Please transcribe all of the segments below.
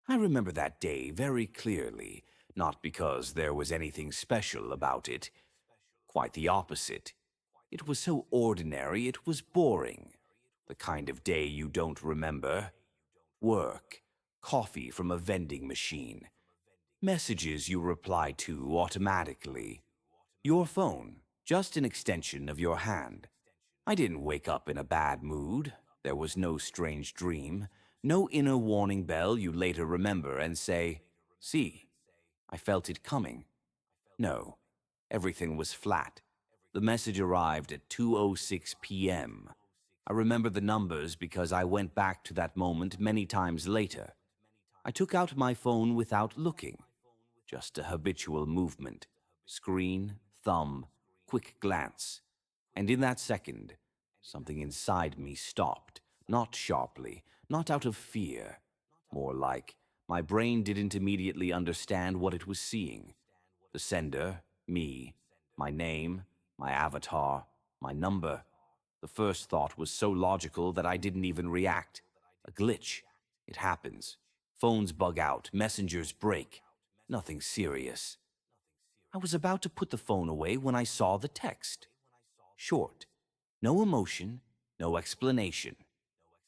I remember that day very clearly, not because there was anything special about it. Quite the opposite. It was so ordinary it was boring. The kind of day you don't remember. Work, coffee from a vending machine, messages you reply to automatically. Your phone, just an extension of your hand. I didn't wake up in a bad mood. There was no strange dream, no inner warning bell you later remember and say, "See, I felt it coming." No, everything was flat. The message arrived at 2:06 p.m. I remember the numbers because I went back to that moment many times later. I took out my phone without looking. Just a habitual movement. Screen, thumb, quick glance. And in that second, something inside me stopped. Not sharply, not out of fear. More like my brain didn't immediately understand what it was seeing. The sender, me, my name, my avatar, my number. The first thought was so logical that I didn't even react. A glitch. It happens. Phones bug out, messengers break. Nothing serious. I was about to put the phone away when I saw the text. Short. No emotion, no explanation.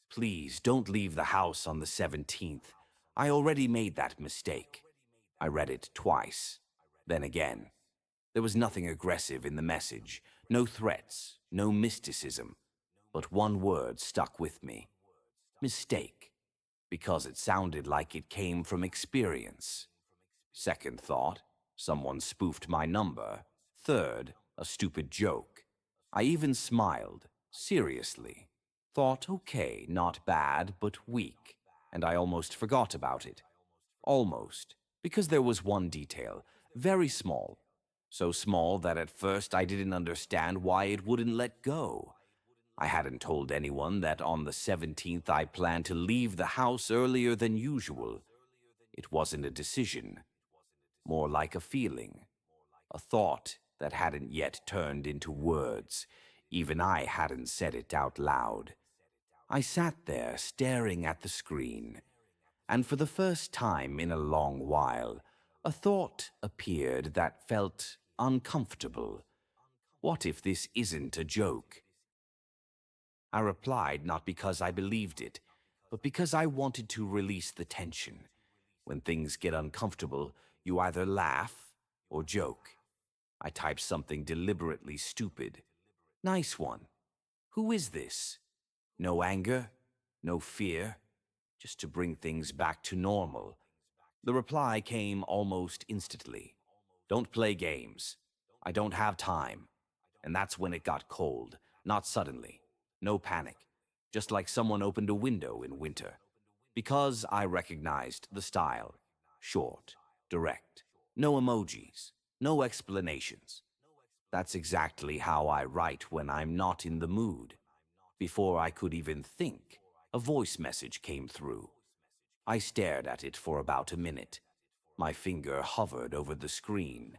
"Please don't leave the house on the 17th. I already made that mistake." I read it twice. Then again. There was nothing aggressive in the message, no threats, no mysticism. But one word stuck with me. Mistake. Because it sounded like it came from experience. Second thought, someone spoofed my number. Third, a stupid joke. I even smiled, seriously. Thought, okay, not bad, but weak. And I almost forgot about it. Almost. Because there was one detail, very small. So small that at first I didn't understand why it wouldn't let go. I hadn't told anyone that on the 17th I planned to leave the house earlier than usual. It wasn't a decision. More like a feeling. A thought that hadn't yet turned into words. Even I hadn't said it out loud. I sat there staring at the screen. And for the first time in a long while, a thought appeared that felt uncomfortable. What if this isn't a joke? I replied not because I believed it, but because I wanted to release the tension. When things get uncomfortable, you either laugh or joke. I typed something deliberately stupid. Nice one. Who is this? No anger, no fear, just to bring things back to normal. The reply came almost instantly. Don't play games. I don't have time. And that's when it got cold, not suddenly. No panic. Just like someone opened a window in winter. Because I recognized the style. Short, direct, no emojis, no explanations. That's exactly how I write when I'm not in the mood. Before I could even think, a voice message came through. I stared at it for about a minute. My finger hovered over the screen.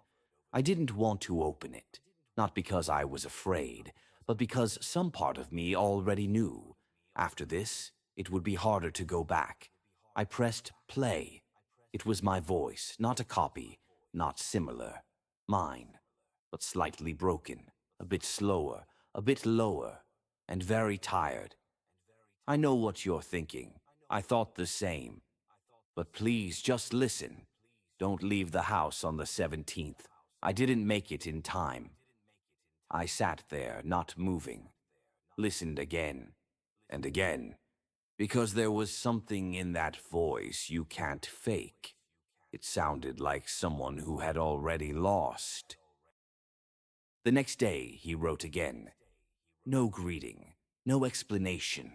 I didn't want to open it, not because I was afraid, but because some part of me already knew. After this, it would be harder to go back. I pressed play. It was my voice, not a copy, not similar. Mine, but slightly broken, a bit slower, a bit lower, and very tired. I know what you're thinking. I thought the same. But please just listen. Don't leave the house on the 17th. I didn't make it in time. I sat there, not moving. Listened again and again. Because there was something in that voice you can't fake. It sounded like someone who had already lost. The next day, he wrote again. No greeting, no explanation.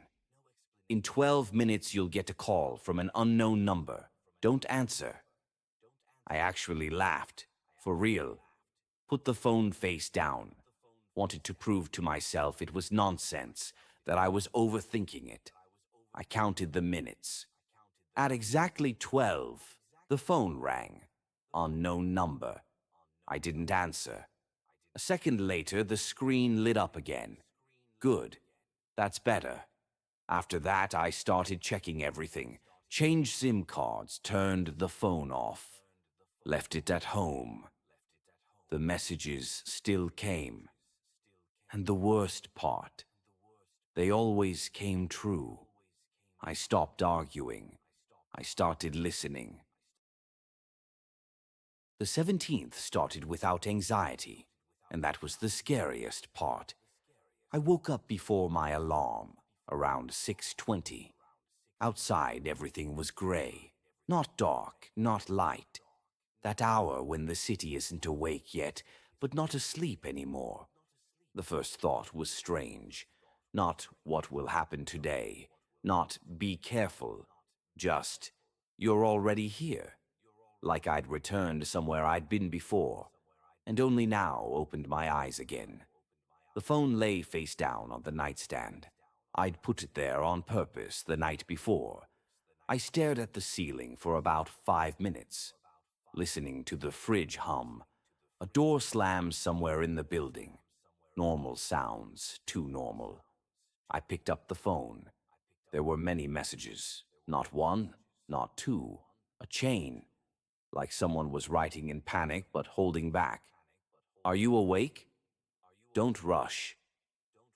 In 12 minutes, you'll get a call from an unknown number. Don't answer. I actually laughed. For real. Put the phone face down. Wanted to prove to myself it was nonsense, that I was overthinking it. I counted the minutes. At exactly 12, the phone rang. Unknown number. I didn't answer. A second later, the screen lit up again. Good. That's better. After that, I started checking everything. Changed SIM cards, turned the phone off, left it at home. The messages still came. And the worst part, they always came true. I stopped arguing. I started listening. The 17th started without anxiety, and that was the scariest part. I woke up before my alarm, around 6:20. Outside, everything was gray. Not dark, not light. That hour when the city isn't awake yet, but not asleep anymore. The first thought was strange. Not what will happen today. Not be careful. Just, you're already here. Like I'd returned somewhere I'd been before, and only now opened my eyes again. The phone lay face down on the nightstand. I'd put it there on purpose the night before. I stared at the ceiling for about 5 minutes, listening to the fridge hum. A door slammed somewhere in the building. Normal sounds, too normal. I picked up the phone. There were many messages. Not one, not two. A chain. Like someone was writing in panic but holding back. Are you awake? Don't rush.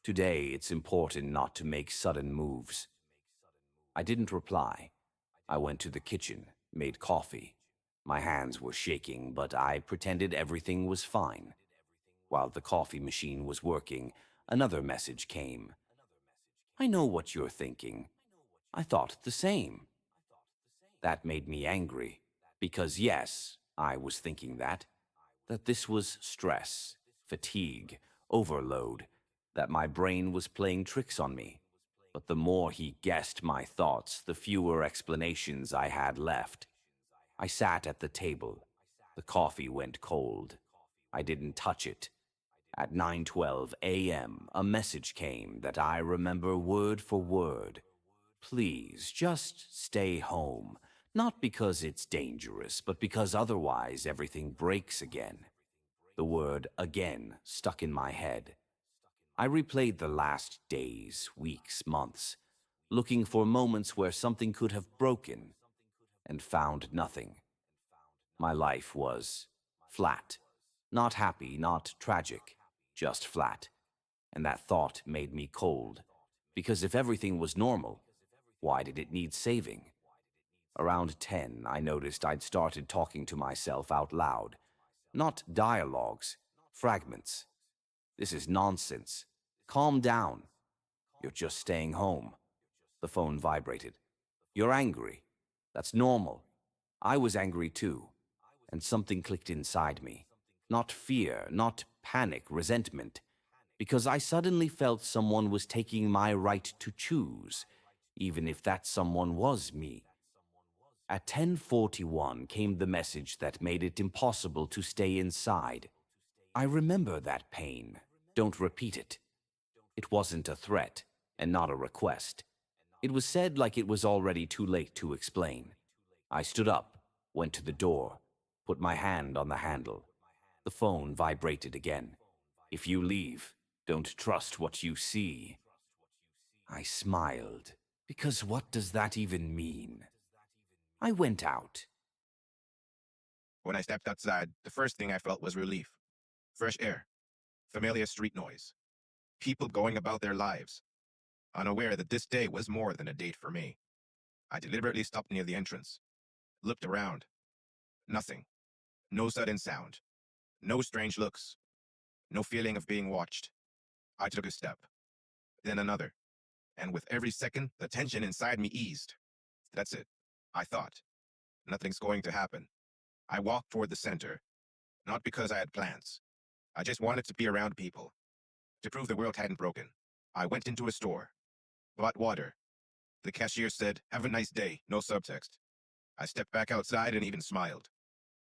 Today it's important not to make sudden moves. I didn't reply. I went to the kitchen, made coffee. My hands were shaking, but I pretended everything was fine. While the coffee machine was working, another message came. I know what you're thinking. I thought the same. That made me angry, because yes, I was thinking that this was stress, fatigue, overload, that my brain was playing tricks on me. But the more he guessed my thoughts, the fewer explanations I had left. I sat at the table. The coffee went cold. I didn't touch it. At 9:12 a.m., a message came that I remember word for word. Please, just stay home. Not because it's dangerous, but because otherwise everything breaks again. The word again stuck in my head. I replayed the last days, weeks, months, looking for moments where something could have broken, and found nothing. My life was flat. Not happy, not tragic, just flat. And that thought made me cold. Because if everything was normal, why did it need saving? Around 10, I noticed I'd started talking to myself out loud. Not dialogues, fragments. This is nonsense. Calm down. You're just staying home. The phone vibrated. You're angry. That's normal. I was angry too. And something clicked inside me. Not fear, not panic, resentment. Because I suddenly felt someone was taking my right to choose, even if that someone was me. At 10:41 came the message that made it impossible to stay inside. I remember that pain. Don't repeat it. It wasn't a threat, and not a request. It was said like it was already too late to explain. I stood up, went to the door, put my hand on the handle. The phone vibrated again. If you leave, don't trust what you see. I smiled, because what does that even mean? I went out. When I stepped outside, the first thing I felt was relief. Fresh air, familiar street noise, people going about their lives, unaware that this day was more than a date for me. I deliberately stopped near the entrance, looked around. Nothing. No sudden sound. No strange looks. No feeling of being watched. I took a step, then another, and with every second, the tension inside me eased. That's it, I thought. Nothing's going to happen. I walked toward the center, not because I had plans. I just wanted to be around people, to prove the world hadn't broken. I went into a store, bought water. The cashier said, "Have a nice day," no subtext. I stepped back outside and even smiled.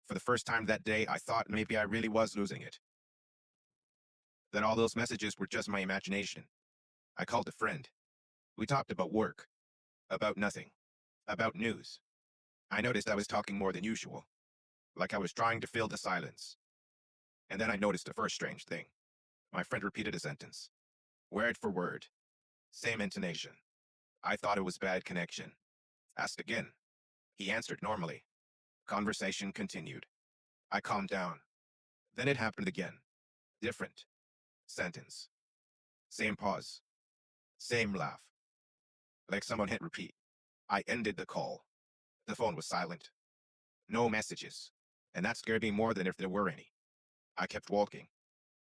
For the first time that day, I thought maybe I really was losing it. That all those messages were just my imagination. I called a friend. We talked about work, about nothing, about news. I noticed I was talking more than usual, like I was trying to fill the silence. And then I noticed the first strange thing. My friend repeated a sentence, word for word, same intonation. I thought it was bad connection. Asked again. He answered normally. Conversation continued. I calmed down. Then it happened again. Different sentence. Same pause. Same laugh. Like someone hit repeat. I ended the call. The phone was silent. No messages. And that scared me more than if there were any. I kept walking.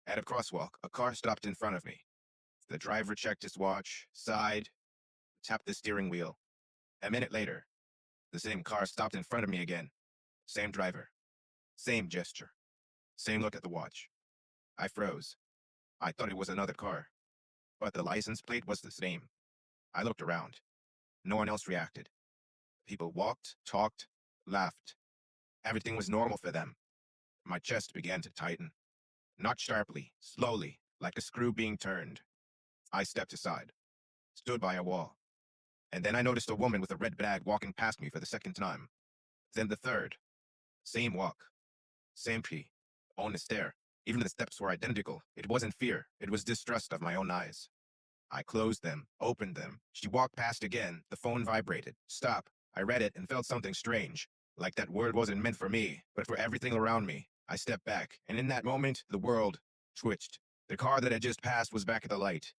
At a crosswalk, a car stopped in front of me. The driver checked his watch, sighed, tapped the steering wheel. A minute later, the same car stopped in front of me again. Same driver. Same gesture. Same look at the watch. I froze. I thought it was another car. But the license plate was the same. I looked around. No one else reacted. People walked, talked, laughed. Everything was normal for them. My chest began to tighten. Not sharply, slowly, like a screw being turned. I stepped aside, stood by a wall. And then I noticed a woman with a red bag walking past me for the second time. Then the third. Same walk. Same pee. On the stair. Even the steps were identical. It wasn't fear. It was distrust of my own eyes. I closed them, opened them. She walked past again. The phone vibrated. Stop. I read it and felt something strange. Like that word wasn't meant for me, but for everything around me. I stepped back, and in that moment, the world twitched. The car that had just passed was back at the light.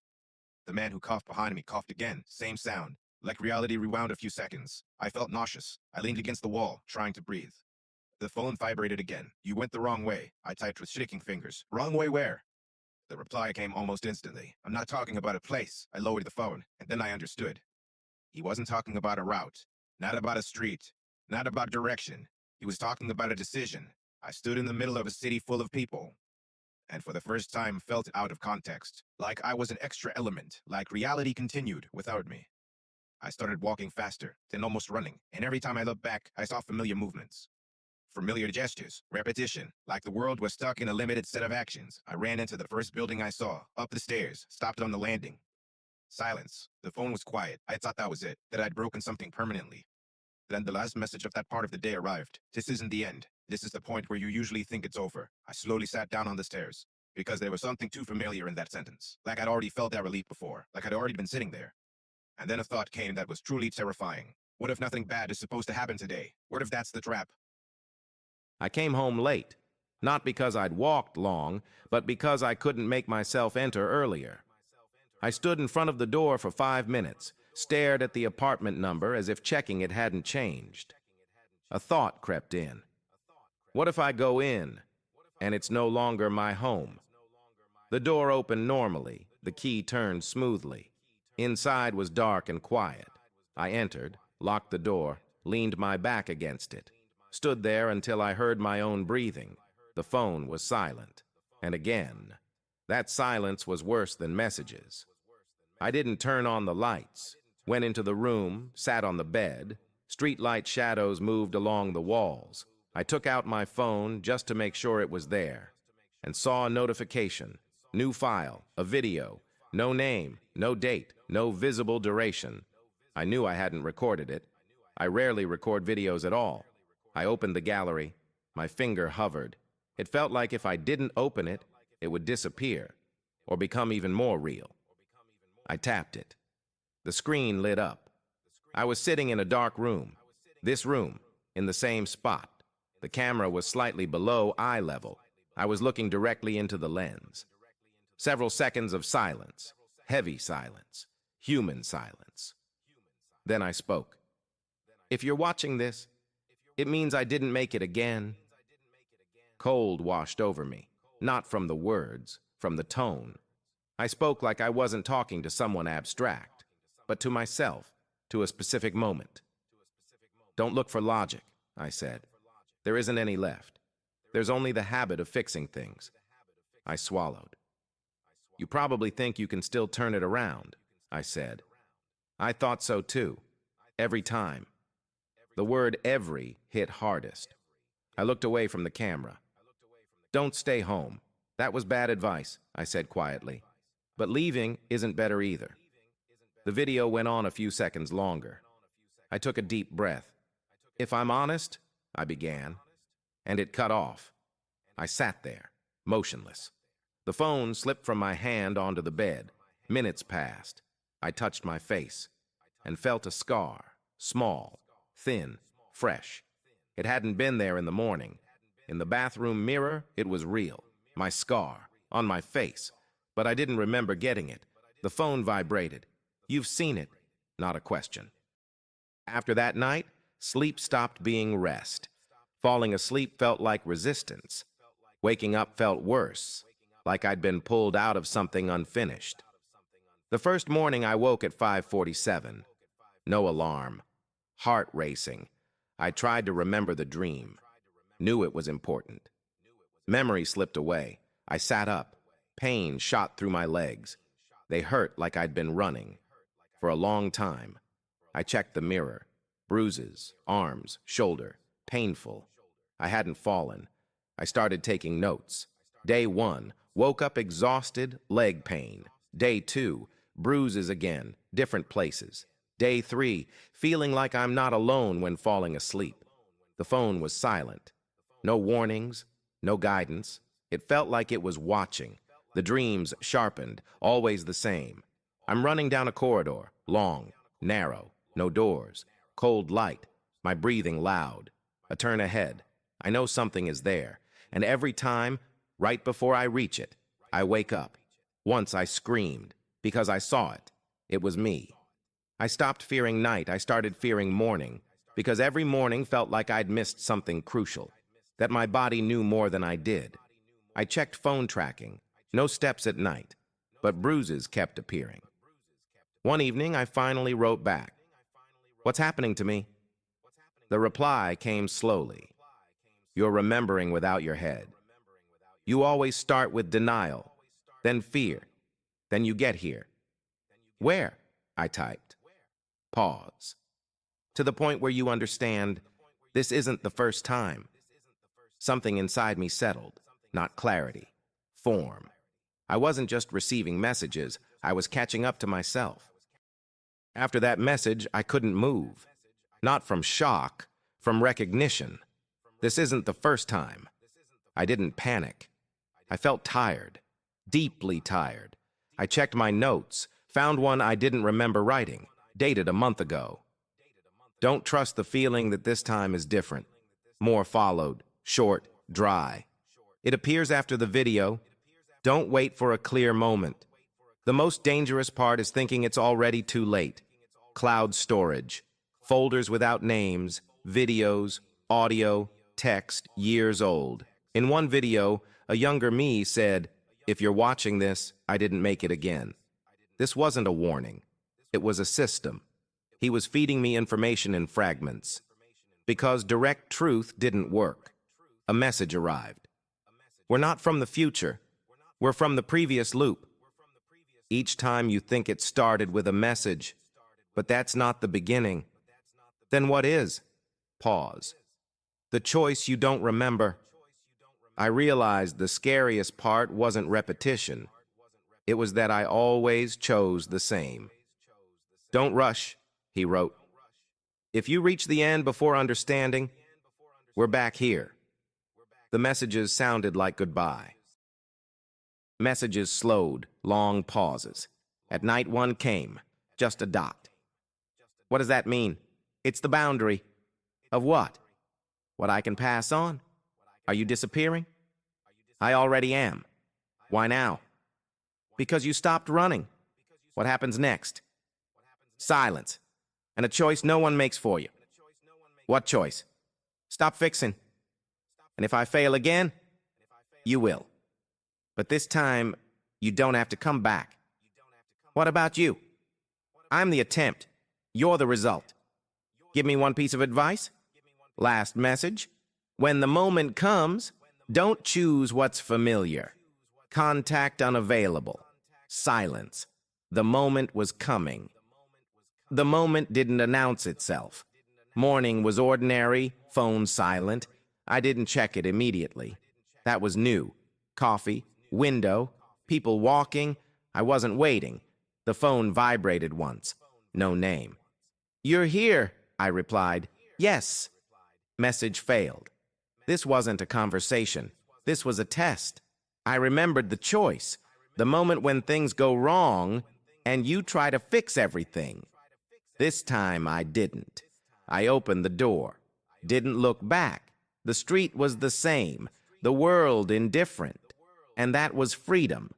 The man who coughed behind me coughed again. Same sound. Like reality rewound a few seconds. I felt nauseous. I leaned against the wall, trying to breathe. The phone vibrated again. You went the wrong way. I typed with shaking fingers. Wrong way where? The reply came almost instantly. I'm not talking about a place. I lowered the phone, and then I understood. He wasn't talking about a route, not about a street, not about direction. He was talking about a decision. I stood in the middle of a city full of people, and for the first time felt out of context, like I was an extra element, like reality continued without me. I started walking faster, then almost running, and every time I looked back, I saw familiar movements. Familiar gestures, repetition, like the world was stuck in a limited set of actions. I ran into the first building I saw, up the stairs, stopped on the landing. Silence. The phone was quiet. I thought that was it, that I'd broken something permanently. Then the last message of that part of the day arrived. This isn't the end. This is the point where you usually think it's over. I slowly sat down on the stairs, because there was something too familiar in that sentence. Like I'd already felt that relief before, like I'd already been sitting there. And then a thought came that was truly terrifying. What if nothing bad is supposed to happen today? What if that's the trap? I came home late, not because I'd walked long, but because I couldn't make myself enter earlier. I stood in front of the door for 5 minutes, stared at the apartment number as if checking it hadn't changed. A thought crept in. What if I go in, and it's no longer my home? The door opened normally, the key turned smoothly. Inside was dark and quiet. I entered, locked the door, leaned my back against it. Stood there until I heard my own breathing. The phone was silent. And again, that silence was worse than messages. I didn't turn on the lights. Went into the room, sat on the bed. Streetlight shadows moved along the walls. I took out my phone just to make sure it was there, and saw a notification. New file, a video. No name, no date, no visible duration. I knew I hadn't recorded it. I rarely record videos at all. I opened the gallery. My finger hovered. It felt like if I didn't open it, it would disappear, or become even more real. I tapped it. The screen lit up. I was sitting in a dark room. This room, in the same spot. The camera was slightly below eye level. I was looking directly into the lens. Several seconds of silence, heavy silence, human silence. Then I spoke. If you're watching this, it means I didn't make it again. Cold washed over me, not from the words, from the tone. I spoke like I wasn't talking to someone abstract, but to myself, to a specific moment. Don't look for logic, I said. There isn't any left. There's only the habit of fixing things. I swallowed. You probably think you can still turn it around, I said. I thought so too, every time. The word every hit hardest. I looked away from the camera. Don't stay home. That was bad advice, I said quietly. But leaving isn't better either. The video went on a few seconds longer. I took a deep breath. If I'm honest, I began, and it cut off. I sat there, motionless. The phone slipped from my hand onto the bed. Minutes passed. I touched my face and felt a scar, Small, thin, fresh. It hadn't been there in the morning. In the bathroom mirror, it was real. My scar, on my face. But I didn't remember getting it. The phone vibrated. You've seen it. Not a question. After that night, sleep stopped being rest. Falling asleep felt like resistance. Waking up felt worse, like I'd been pulled out of something unfinished. The first morning I woke at 5:47. No alarm. Heart racing. I tried to remember the dream. Knew it was important. Memory slipped away. I sat up. Pain shot through my legs. They hurt like I'd been running. For a long time. I checked the mirror. Bruises, arms, shoulder. Painful. I hadn't fallen. I started taking notes. Day 1, woke up exhausted, leg pain. Day 2, bruises again, different places. Day 3, feeling like I'm not alone when falling asleep. The phone was silent. No warnings, no guidance. It felt like it was watching. The dreams sharpened, always the same. I'm running down a corridor, long, narrow, no doors, cold light, my breathing loud. A turn ahead. I know something is there, and every time, right before I reach it, I wake up. Once I screamed, because I saw it. It was me. I stopped fearing night. I started fearing morning, because every morning felt like I'd missed something crucial, that my body knew more than I did. I checked phone tracking. No steps at night, but bruises kept appearing. One evening, I finally wrote back. What's happening to me? The reply came slowly. You're remembering without your head. You always start with denial, then fear, then you get here. Where? I typed. Pause. To the point where you understand, this isn't the first time. Something inside me settled, not clarity, form. I wasn't just receiving messages, I was catching up to myself. After that message, I couldn't move. Not from shock, from recognition. This isn't the first time. I didn't panic. I felt tired, deeply tired. I checked my notes, found one I didn't remember writing, dated a month ago. Don't trust the feeling that this time is different. More followed, short, dry. It appears after the video. Don't wait for a clear moment. The most dangerous part is thinking it's already too late. Cloud storage, folders without names, videos, audio, text, years old. In one video, a younger me said, "If you're watching this, I didn't make it again." This wasn't a warning. It was a system. He was feeding me information in fragments. Because direct truth didn't work. A message arrived. We're not from the future. We're from the previous loop. Each time you think it started with a message, but that's not the beginning. Then what is? Pause. The choice you don't remember. I realized the scariest part wasn't repetition. It was that I always chose the same. Don't rush, he wrote. If you reach the end before understanding, we're back here. The messages sounded like goodbye. Messages slowed, long pauses. At night one came, just a dot. What does that mean? It's the boundary. Of what? What I can pass on? Are you disappearing? I already am. Why now? Because you stopped running. What happens next? Silence. And a choice no one makes for you. What choice? Stop fixing. And if I fail again, you will. But this time, you don't have to come back. What about you? I'm the attempt. You're the result. Give me one piece of advice. Last message. When the moment comes, don't choose what's familiar. Contact unavailable. Silence. The moment was coming. The moment didn't announce itself. Morning was ordinary, phone silent. I didn't check it immediately. That was new. Coffee, window, people walking. I wasn't waiting. The phone vibrated once. No name. You're here, I replied. Yes. Message failed. This wasn't a conversation. This was a test. I remembered the choice, the moment when things go wrong and you try to fix everything. This time I didn't. I opened the door. Didn't look back. The street was the same, the world indifferent. And that was freedom.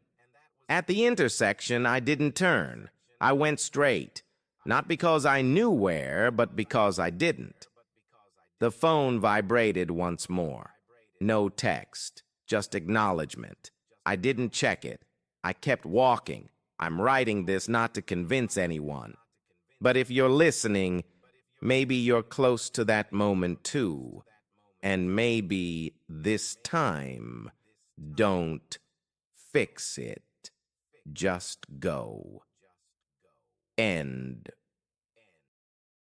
At the intersection, I didn't turn. I went straight. Not because I knew where, but because I didn't. The phone vibrated once more. No text, just acknowledgement. I didn't check it. I kept walking. I'm writing this not to convince anyone. But if you're listening, maybe you're close to that moment too. And maybe this time, don't fix it. Just go. End.